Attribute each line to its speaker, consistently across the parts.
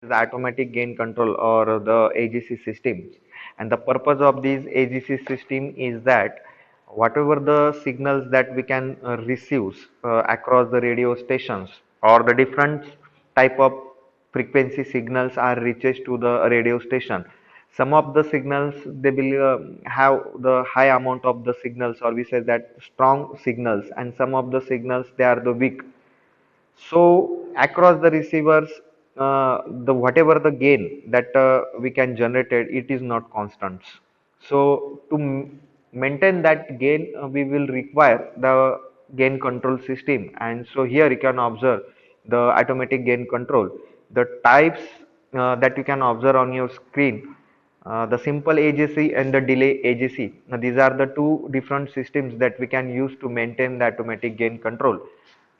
Speaker 1: the automatic gain control or the AGC systems. And the purpose of this AGC system is that whatever the signals that we can receive across the radio stations or the different type of frequency signals are reaches to the radio station. Some of the signals they will have the high amount of the signals, or we say that strong signals, and some of the signals they are the weak. So across the receivers, the whatever the gain that we can generate it is not constant. So to maintain that gain, we will require the gain control system. And so here you can observe the automatic gain control. The types that you can observe on your screen, the simple AGC and the delay AGC. Now, these are the two different systems that we can use to maintain the automatic gain control.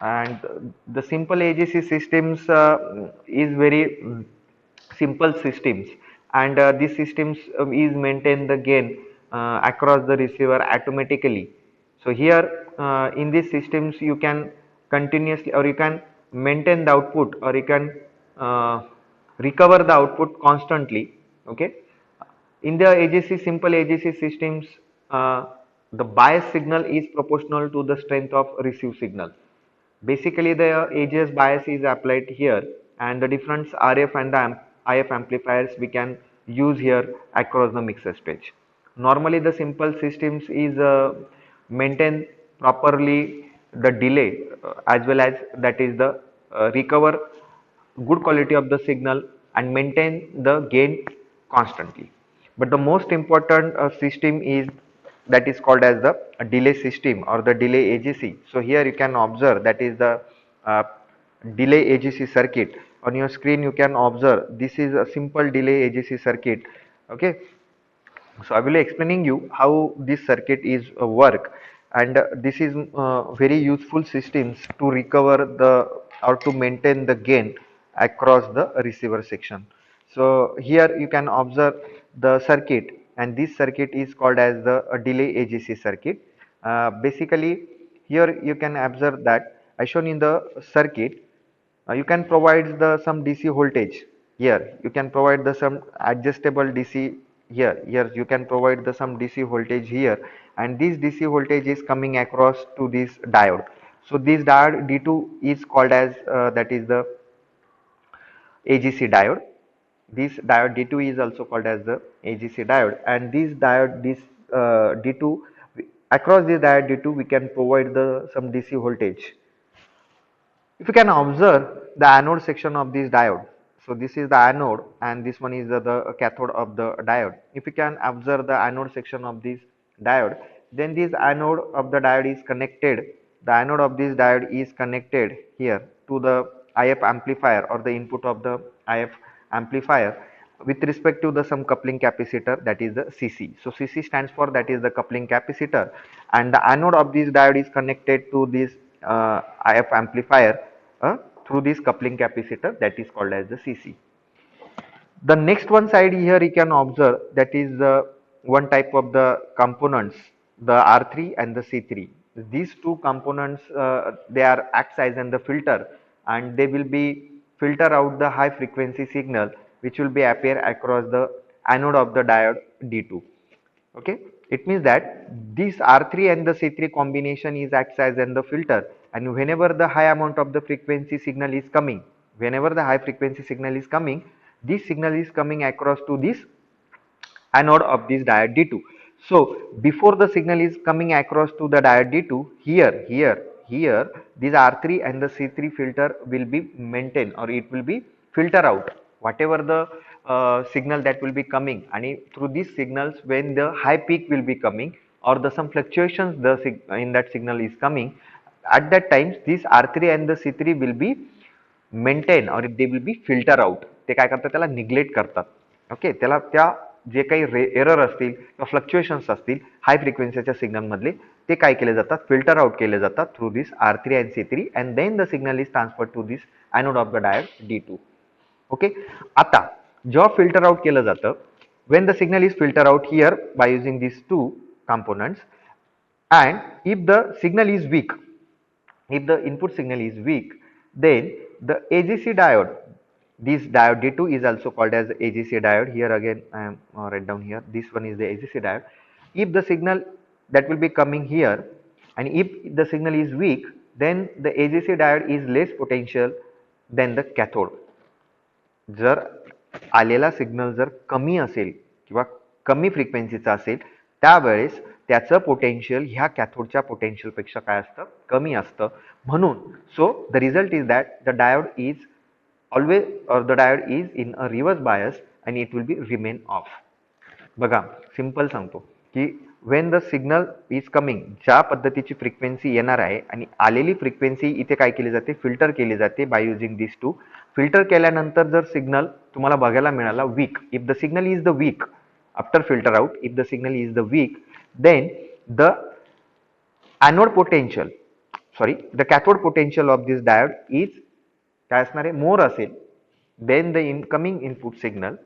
Speaker 1: And the simple AGC systems is very simple systems, and these systems is maintain the gain across the receiver automatically. So here in these systems you can continuously, or you can maintain the output, or you can uh, recover the output constantly. Okay, in the AGC simple AGC systems, the bias signal is proportional to the strength of receive signal. Basically, the AGS bias is applied here, and the different RF and the IF amplifiers we can use here across the mixer stage. Normally, the simple systems is maintain properly the delay as well as that is the recover good quality of the signal and maintain the gain constantly. But the most important system is that is called as the delay system or the delay AGC. So here you can observe that is the uh, delay AGC circuit. On your screen you can observe this is a simple delay AGC circuit. Okay, so I will be explaining you how this circuit is work, and this is very useful systems to recover the or to maintain the gain across the receiver section. So here you can observe the circuit, and this circuit is called as the delay AGC circuit. Basically here you can observe that as shown in the circuit, you can provide the some DC voltage here. You can provide the some adjustable DC here. Here you can provide the some DC voltage here, and this DC voltage is coming across to this diode. So this diode D2 is called as that is the AGC diode. This diode D2 is also called as the AGC diode, and this diode this D2 across this diode D2 we can provide the some DC voltage. If you can observe the anode section of this diode, so this is the anode and this one is the cathode of the diode. If you can observe the anode section of this diode, then this anode of the diode is connected, the anode of this diode is connected here to the IF amplifier or the input of the IF amplifier with respect to the some coupling capacitor, that is the CC. So CC stands for that is the coupling capacitor, and the anode of this diode is connected to this IF amplifier through this coupling capacitor, that is called as the CC. The next one side here you can observe that is the one type of the components, the R3 and the C3. These two components they are acts as in the filter, and they will be filter out the high frequency signal which will be appear across the anode of the diode D2. Okay, it means that this R3 and the C3 combination is acts as in the filter, and whenever the high amount of the frequency signal is coming, whenever the high frequency signal is coming, this signal is coming across to this anode of this diode D2. So before the signal is coming across to the diode D2, here this R3 and the C3 filter will be maintained, or it will be filter out whatever the signal that will be coming, and through these signals when the high peak will be coming or the some fluctuations in that signal is coming, at that times this R3 and the C3 will be maintain or they will be filter out. ते काय करतात त्याला neglect करतात. Okay, त्याला त्या जे काही error असतील किंवा फ्लक्च्युएशन्स असतील हाय फ्रिक्वेन्सीच्या सिग्नल मधले ते काय केले जातात, फिल्टर आउट केले जातात through this R3 and C3, and then the signal is transferred to this anode of the diode D2. Okay, आता जेव्हा फिल्टर आउट केलं जातं, when the signal is filter out here by using these two components, and if the signal is weak, if the input signal is weak, then the AGC diode, This diode D2 is also called as Agc diode. Here again I am write down here, this one is the Agc diode. If the signal that will be coming here, and if the signal is weak, then the Agc diode is less potential than the cathode. जर आलेला signal जर कमी असेल किंवा कमी फ्रिक्वेन्सीचा असेल त्यावेळेस त्याचं पोटेन्शियल ह्या कॅथोडच्या पोटेन्शियल पेक्षा काय असतं, कमी असतं. म्हणून so the result is that the diode is always or the diode is in a reverse bias and it will be remain off. बघा सिंपल सांगतो की when the signal is coming, ज्या पद्धतीची फ्रिक्वेन्सी येणार आहे आणि आलेली फ्रिक्वेन्सी इथे काय केली जाते, फिल्टर केली जाते by using this two. Filter केल्यानंतर जर सिग्नल तुम्हाला बघायला मिळाला weak, if the signal is the weak after filter out, if the signal is the weak, then the anode potential the cathode potential of this diode is काय असणार आहे, more असेल then the incoming input signal.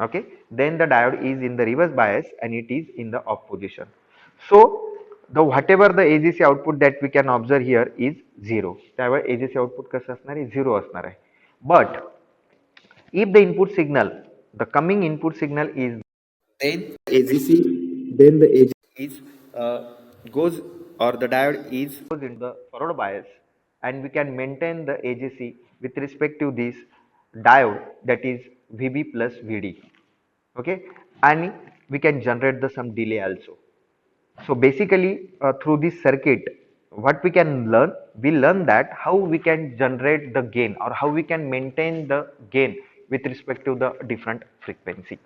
Speaker 1: Okay, then the diode is in the reverse bias and it is in the off position. So the whatever the AGC output that we can observe here is 0. त्यामुळे AGC output कसं असणार आहे, 0 असणार आहे. But if the input signal, the coming input signal is then the AGC is goes or the diode is goes in the forward bias and we can maintain the AGC with respect to this diode, that is VB plus VD. Okay, and we can generate the some delay also. So basically through this circuit what we can learn, we learn that how we can generate the gain or how we can maintain the gain with respect to the different frequency.